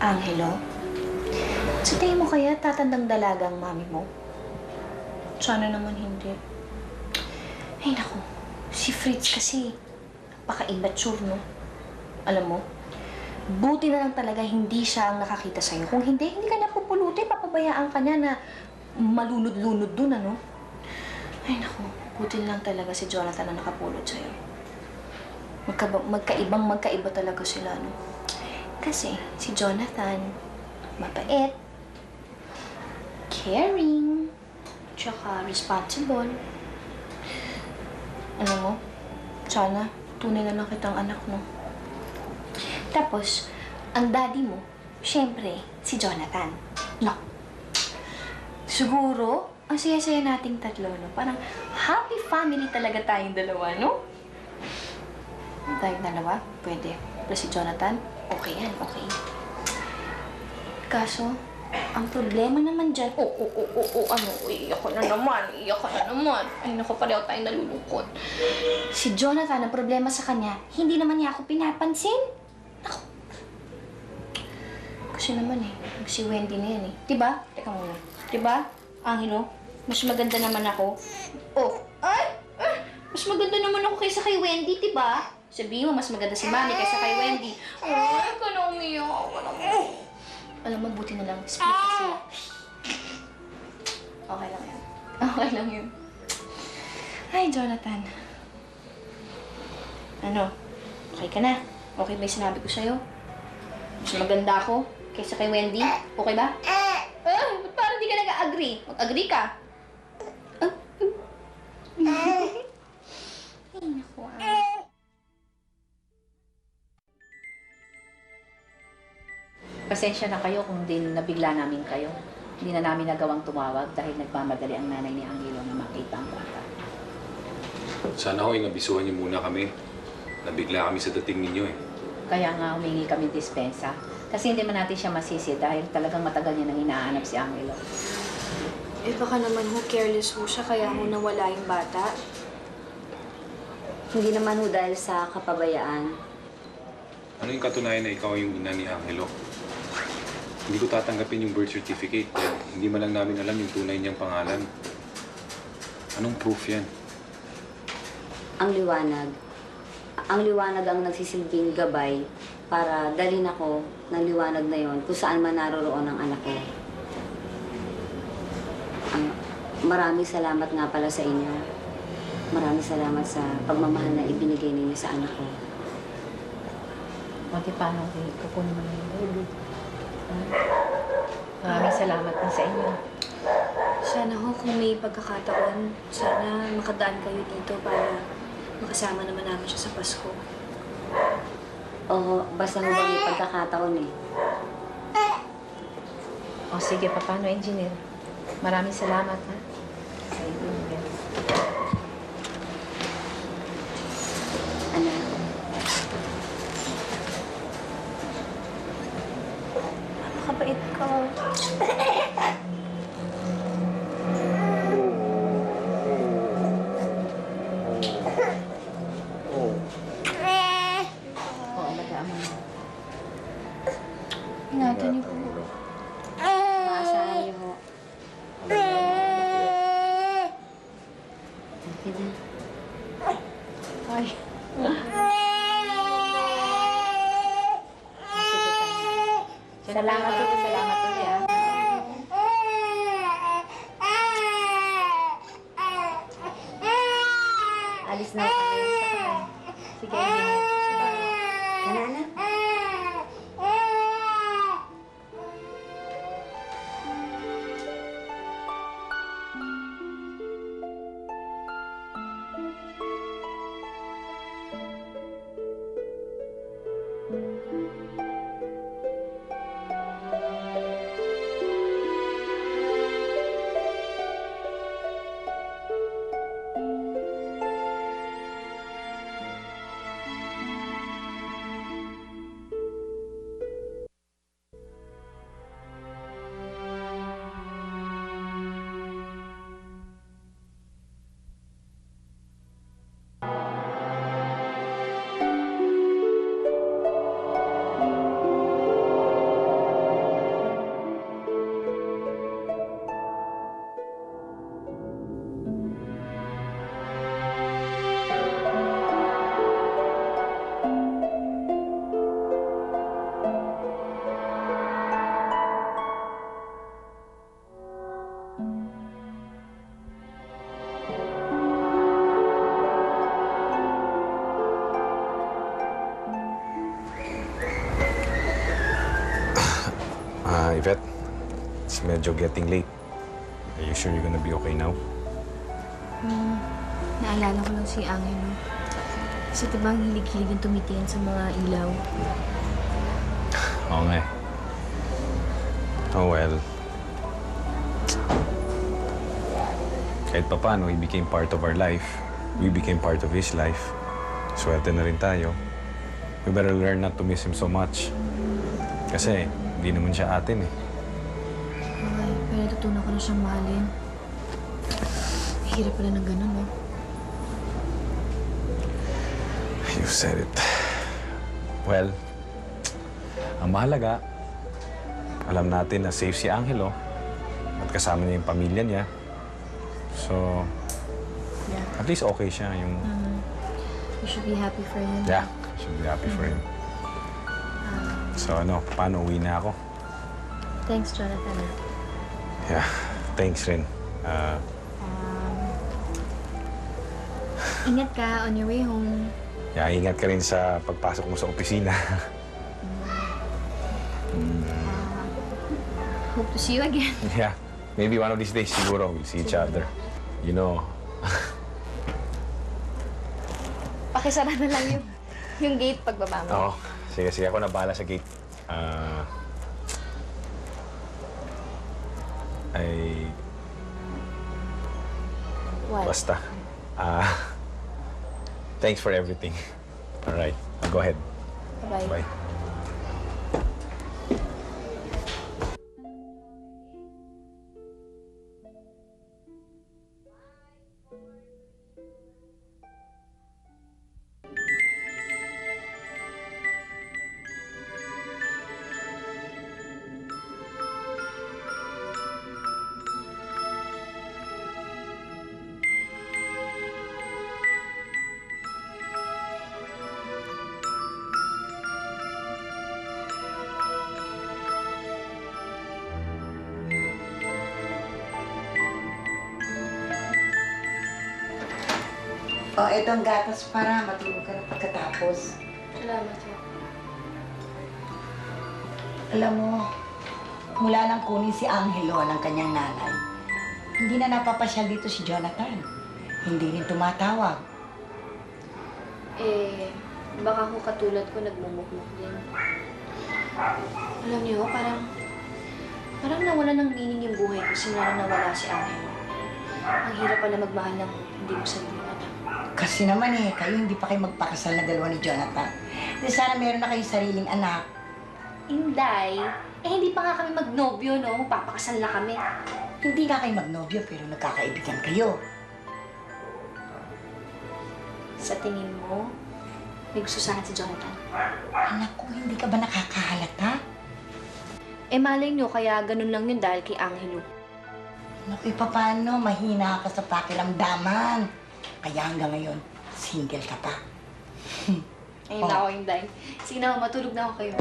Angelo, sa tingin mo kaya tatandang dalaga ang mami mo? Sana naman hindi. Ay naku, si Fritz kasi napaka-immature, no? Alam mo, buti na lang talaga hindi siya ang nakakita sa'yo. Kung hindi, hindi ka na pupulutin, papabayaan ka niya na malunod-lunod dun, ano? Ay naku, buti na lang talaga si Jonathan ang nakapulot sa'yo. Magkaiba talaga sila, no? Kasi si Jonathan, mabait, caring, tsaka responsible. Alam mo, sana tunay na lang kitang anak, no? Tapos, ang daddy mo, syempre, si Jonathan. No. Siguro, ang saya-saya nating tatlo, no? Parang happy family talaga tayong dalawa, no? Tayong dalawa, pwede. Pero si Jonathan, okay yan, okay. Kaso, ang problema naman dyan, ano, iiyak ka na naman. Ay, naku, pareho tayong nalulungkot. Si Jonathan, ang problema sa kanya, hindi naman niya ako pinapansin. Ako. Kasi naman si Wendy na yan eh. Diba? Teka muna. Diba, Angelo? Mas maganda naman ako. Mas maganda naman ako kaysa kay Wendy, diba? Sabihin mo, mas maganda si Mami kaysa kay Wendy. Ay, ka na umiyak. Alam mo, buti na lang. Speak kasi. Okay lang yun. Okay lang yun. Ay, Jonathan. Ano? Okay ka na? Okay ba yung sinabi ko sa'yo? Mas maganda ako kaysa kay Wendy? Okay ba? Ba't parang di ka nag-agree? Mag-agree ka? Ay, naku. Pasensya na kayo kung din nabigla namin kayo. Hindi na namin nagawang tumawag dahil nagmamadali ang nanay ni Angelo na makita ang bata. Sana ho, inabisuhan niyo muna kami. Nabigla kami sa dating ninyo eh. Kaya nga humingi kami dispensa. Kasi hindi man natin siya masisi dahil talagang matagal niya nang hinahanap si Angelo. Eh baka naman careless siya kaya nawala yung bata. Hindi naman dahil sa kapabayaan. Ano yung katunayan na ikaw yung ina ni Angelo? Hindi ko tatanggapin yung birth certificate dahil hindi man lang namin alam yung tunay niyang pangalan. Anong proof yan? Ang liwanag. Ang liwanag ang nagsisilbing gabay para dalhin ako ng liwanag na yon kung saan man naroroon ang anak ko. Maraming salamat nga pala sa inyo. maraming salamat sa pagmamahal na ibinigay ninyo sa anak ko. Pati paano kukunin mo na yung baby. Maraming salamat din sa inyo. Sana ho, kung may pagkakataon, sana makadaan kayo dito para makasama naman namin siya sa Pasko. Oo, basta ho ba may pagkakataon eh. O sige, paano, engineer? Maraming salamat, ha? Sige. Anak. Kapait ka. Oo, alagaan mo. Ingatan niyo po. Maasahan niyo ho. Okay na. Ay. Salamat ulit, salamat ulit, ha? Alis na tayo. Sige, engineer. Kanana? Yvette, it's medyo getting late. Are you sure you're gonna be okay now? Naalala ko lang si Angelo. Kasi diba ang hilig-hilig yung tumitingin sa mga ilaw. Oo nga eh. Oh well. Kahit pa paano, he became part of our life. We became part of his life. Swerte na rin tayo. We better learn not to miss him so much. Kasi, hindi naman siya atin eh. Okay, pero natutunan ko na siyang mahalin. Hirap pala ng ganun, no? You said it. Well, ang mahalaga, alam natin na safe si Angelo at kasama niya yung pamilya niya. So, Yeah. at least okay siya. Yung, You should be happy for him. yeah, should be happy for him. So ano, paano uwi na ako? Thanks, Jonathan. Yeah, thanks rin. Ingat ka on your way home. Yeah, ingat ka rin sa pagpasok mo sa opisina. Hope to see you again. Yeah, maybe one of these days siguro we'll see each other. You know, Pakisara na lang yung gate pagbaba mo. oo. Sige, ako na bahala sa gate. What? Basta. Thanks for everything. All right, go ahead. Bye-bye. Bye. O, eto ang gatas para matulog ka na pagkatapos. Salamat, sir. Alam mo, mula nang kunin si Angelo ng kanyang nanay, hindi na napapasyal dito si Jonathan. Hindi rin tumatawag. Baka ako katulad ko nagmumukmuk din. Alam niyo, parang nawala ng meaning yung buhay ko simula na nawala si Angelo. Ang hirap pala magmahal ng hindi mo sabihin anak. Kasi naman kayo hindi pa kayo magpakasal na dalawa ni Jonathan. Di sana meron na kayong sariling anak. Inday, hindi pa nga kami magnobyo, no? Papakasal na kami. Hindi nga kayo magnobyo pero nagkakaibigan kayo. Sa tingin mo, may gusto sa akin si Jonathan? Anak ko, hindi ka ba nakakahalata? Malay nyo, kaya ganun lang yun dahil kay Angelo. Naku, paano? Mahina ka sa pakiramdaman. Kaya hanggang ngayon, single ka pa. Ayun na ako, Inday. Sige na, matulog na ako kayo.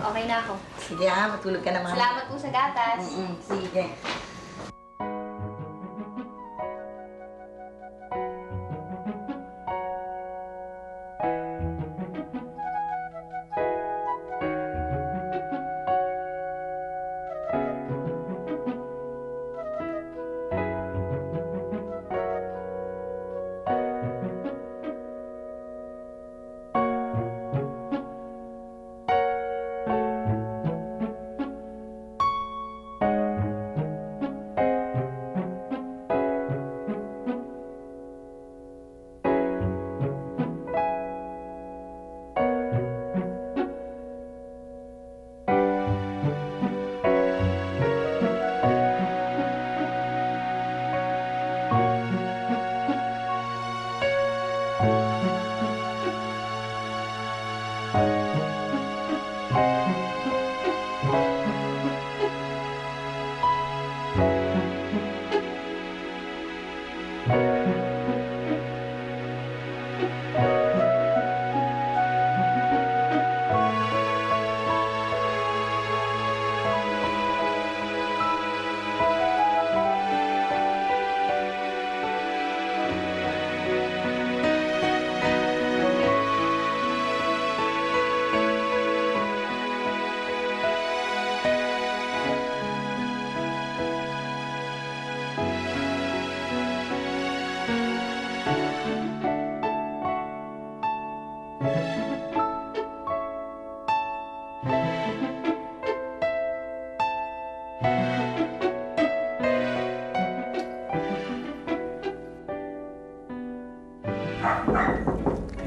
Okay na ako. Sige matulog ka na, mama. Salamat po sa gatas. Sige.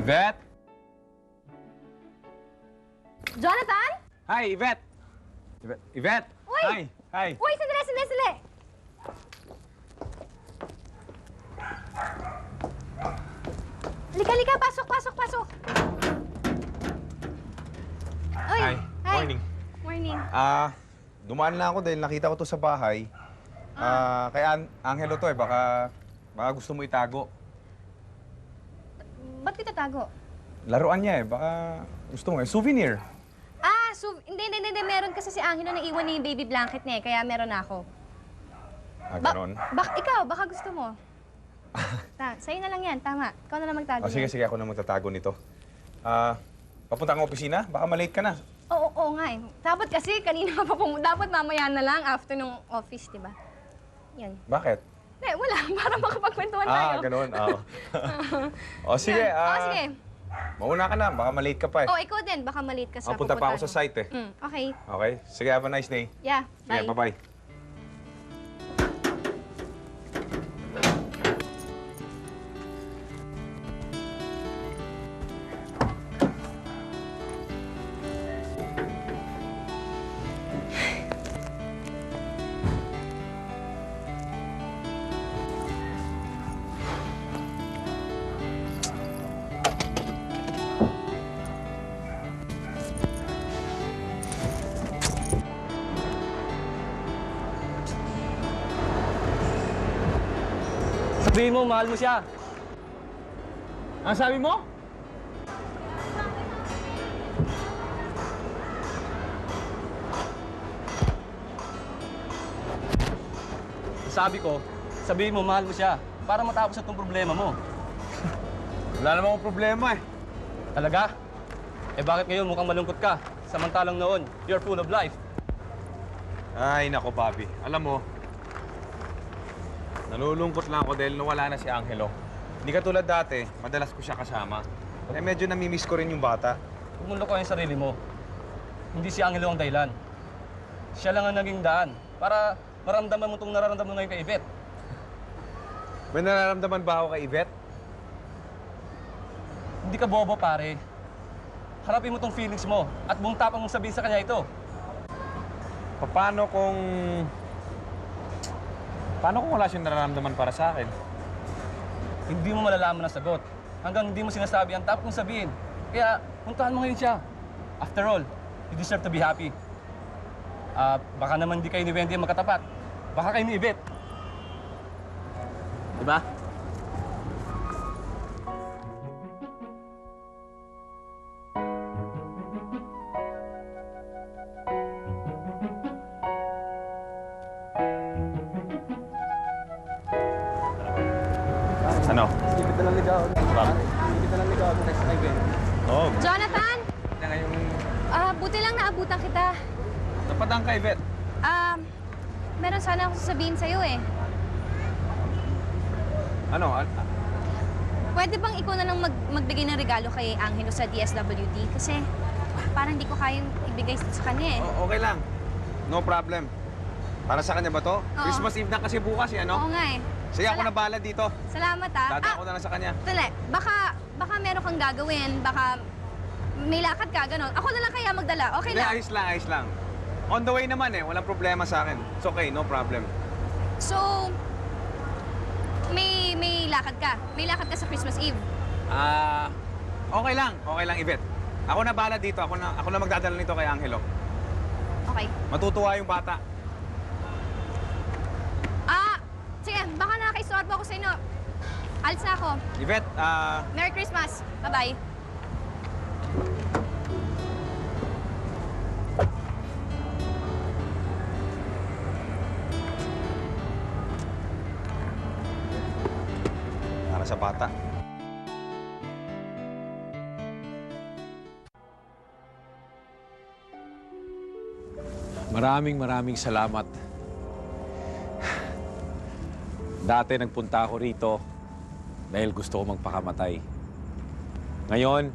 Yvette? Jonathan? Hi, Yvette! Yvette! Uy! Hi! Hi! Uy, sandali! Halika, pasok! Uy! Hi. Morning. Morning. Dumaan lang ako dahil nakita ko to sa bahay. Kay Angelo to baka gusto mo itago. Ba't kita tago? Laruan niya baka gusto mo souvenir. Hindi. Meron kasi si Angelo na iwan niya yung baby blanket niya kaya meron ako. Ganon. Ikaw, baka gusto mo. Sa'yo na lang yan, tama. Ikaw na lang magtago. Sige, ako na magtatago nito. Papunta kang opisina? Baka malate ka na. Oo nga eh. Dapat kasi kanina pa dapat mamaya na lang after ng office, di ba? Yan. Bakit? Wala. Para makapagkwentuhan tayo. Ganon. Sige. Sige. Mauna ka na. Baka malate ka pa eh. Ikaw din. Baka malate ka sa Punta pa ako sa site eh. Okay. Okay? Sige, have a nice day. Yeah, bye. Sige, bye-bye. Sabihin mo, mahal mo siya. Ang sabi mo? Sabi ko, sabihin mo, mahal mo siya. Para matapos itong problema mo. Wala namang problema eh. Talaga? Eh bakit ngayon mukhang malungkot ka? Samantalang noon, you're full of life. Ay, nako, Bobby. Alam mo, nalulungkot lang ako dahil nawala na si Angelo. Hindi katulad dati, madalas ko siya kasama. Eh, medyo namimiss ko rin yung bata. Huwag mong lukuhin yung sarili mo. Hindi si Angelo ang dahilan. Siya lang ang naging daan para maramdaman mo itong nararamdaman mo ngayon kay Yvette. May nararamdaman ba ako kay Yvette? Hindi ka bobo, pare. Harapin mo tong feelings mo at buong tapang mong sabihin sa kanya ito. Paano kung wala siyang nararamdaman para sa akin? Hindi mo malalaman ang sagot hanggang hindi mo sinasabi ang dapat mong sabihin. Kaya, puntahan mo ngayon siya. After all, you deserve to be happy. Baka naman hindi kayo ni Wendy ang magkatapat. Baka kayo ni Yvette. Diba? Ano? Sige, kita lang ligaw. Sige, kita lang ligaw. Next time, eh. Oo. Jonathan! Na ngayong Buti lang naabutan kita. napadang kay Yvette. Meron sana akong sasabihin sa'yo eh. Ano? Pwede bang ikaw na lang magbigay ng regalo kay Angelo sa DSWD? Kasi parang hindi ko kayang ibigay sa kanya eh. Okay lang. No problem. Para sa kanya ba to? Oo. Christmas Eve na kasi bukas eh, ano? Oo nga eh. Sige, ako na bahala dito. Salamat ah. Dadaan ko na lang sa kanya. Tala, baka meron kang gagawin. Baka may lakad ka, gano'n. Ako na lang kaya magdala. Okay Hindi, lang. ayos lang. On the way naman eh. Walang problema sa akin. It's okay, no problem. So, may lakad ka. May lakad ka sa Christmas Eve. Okay lang. Okay lang, Yvette. Ako na bahala dito. Ako na magdadala nito kay Angelo. Okay. Matutuwa yung bata. Sige, baka nakakaistorbo ako sa inyo. Alis na ako. Yvette, Merry Christmas. Bye-bye. para sa bata. Maraming salamat. Dati nagpunta ako rito dahil gusto ko magpakamatay. Ngayon,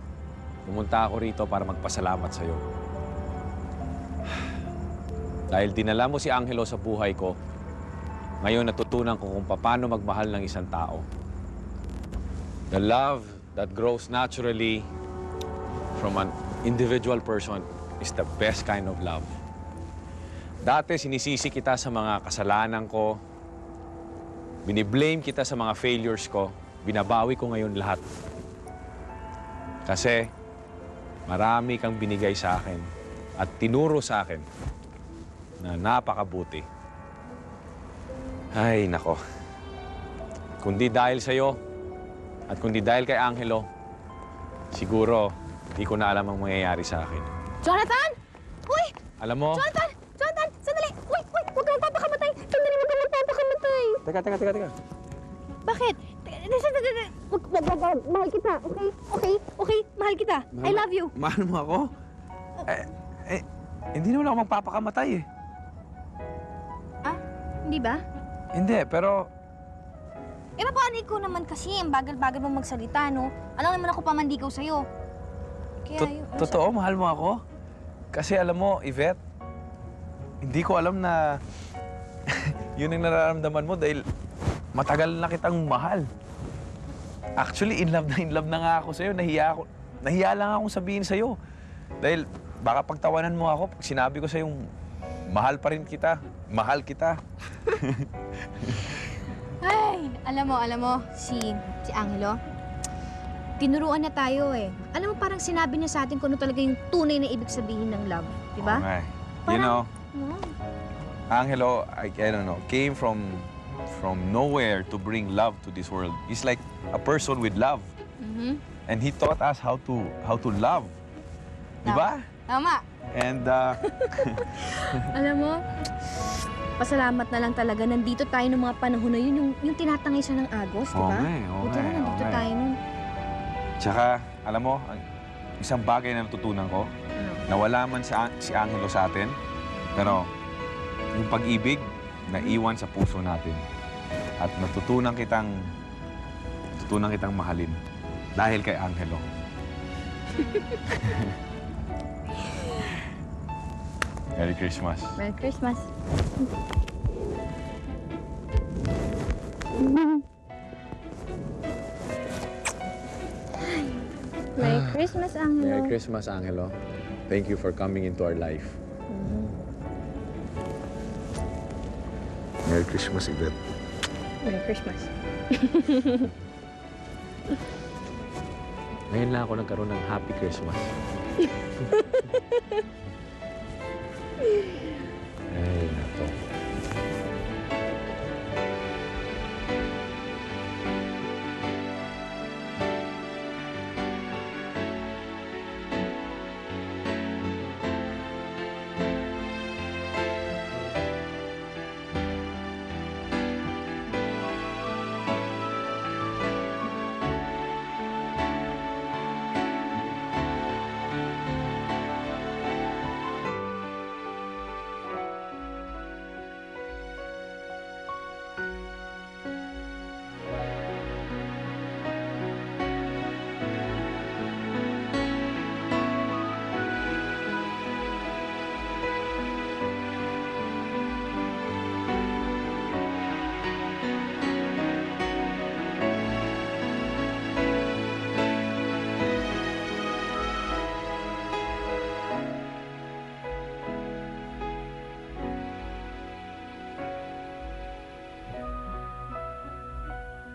pumunta ako rito para magpasalamat sa'yo. Dahil dinala mo si Angelo sa buhay ko, ngayon natutunan ko kung paano magmahal ng isang tao. The love that grows naturally from an individual person is the best kind of love. Dati sinisisi kita sa mga kasalanan ko, biniblame kita sa mga failures ko, binabawi ko ngayon lahat. Kasi marami kang binigay sa akin at tinuro sa akin na napakabuti. Ay, nako. Kundi dahil sa'yo at kundi dahil kay Angelo, siguro di ko na alam ang mangyayari sa akin. Jonathan! Uy! Alam mo? Jonathan! Jonathan! Sandali! Uy! Uy! Huwag kang magpapakamatay! Sandali, huwag kang magpapakamatay! Teka. Bakit? Mahal kita, okay? Okay? Mahal kita. I love you. Mahal mo ako? Hindi naman ako magpapakamatay eh. Hindi ba? Hindi, pero Paano ikaw naman kasi? Ang bagal-bagal mo magsalita, no? Alam naman ako pamandigaw sa'yo. Kaya totoo, mahal mo ako? Kasi alam mo, Yvette, hindi ko alam na yun ang nararamdaman mo dahil matagal na kitang mahal. Actually, in love na nga ako sa'yo. Nahiya lang akong sabihin sa'yo. Dahil baka pagtawanan mo ako pag sinabi ko sa'yo, mahal pa rin kita. Mahal kita. Ay, alam mo, si Angelo, tinuruan na tayo eh. Alam mo, parang sinabi niya sa atin kung ano talaga yung tunay na ibig sabihin ng love. Diba? Okay. You know, Angelo, I don't know, came from nowhere to bring love to this world. He's like a person with love. Mm-hmm. And he taught us how to love. Diba? Tama. And Alam mo, pasalamat na lang talaga. Nandito tayo ng mga panahon na yun, yung tinatangay siya ng agos, di ba? Okay. Buti na nandito tayo nun. Tsaka, alam mo, isang bagay na natutunan ko, nawala man si Angelo sa atin, pero yung pag-ibig, naiwan sa puso natin. At natutunan kitang mahalin dahil kay Angelo. Merry Christmas. Merry Christmas. Merry Christmas, Angelo. Merry Christmas, Angelo. Thank you for coming into our life. Merry Christmas, Yvette. Merry Christmas. Ngayon lang ako nagkaroon ng Happy Christmas.